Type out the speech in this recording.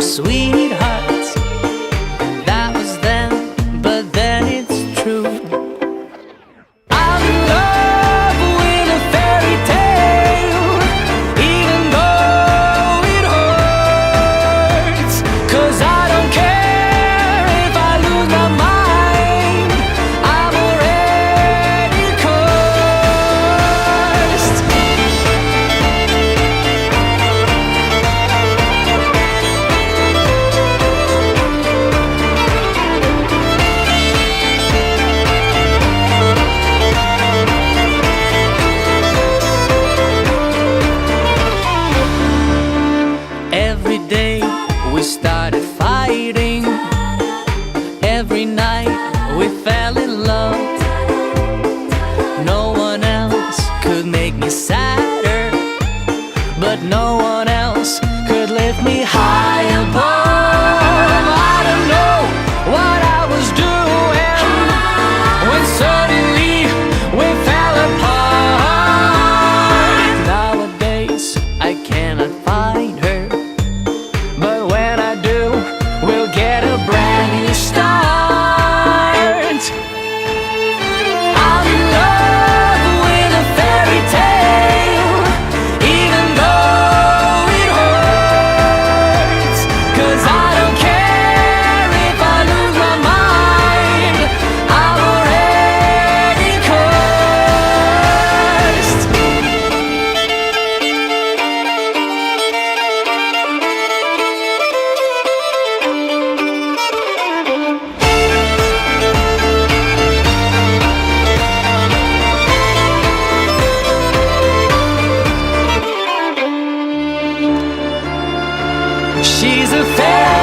sweetheart. That was then, but then it's true. I'm in love with a fairy tale, even though it hurts. 'Cause I don't care if I lose my mind, I'm already cursed. Every day we started fighting, every night we fell in love. No one else could make me sadder, but no one else could lift me high above. I don't know what I was doing when suddenly we fell apart. Nowadays I cannot find her, but when I do, we'll get a brand new start. I'm in love with a fairy tale, even though it hurts. 'Cause I don't care if I lose my mind, I'm already cursed. She's a fairy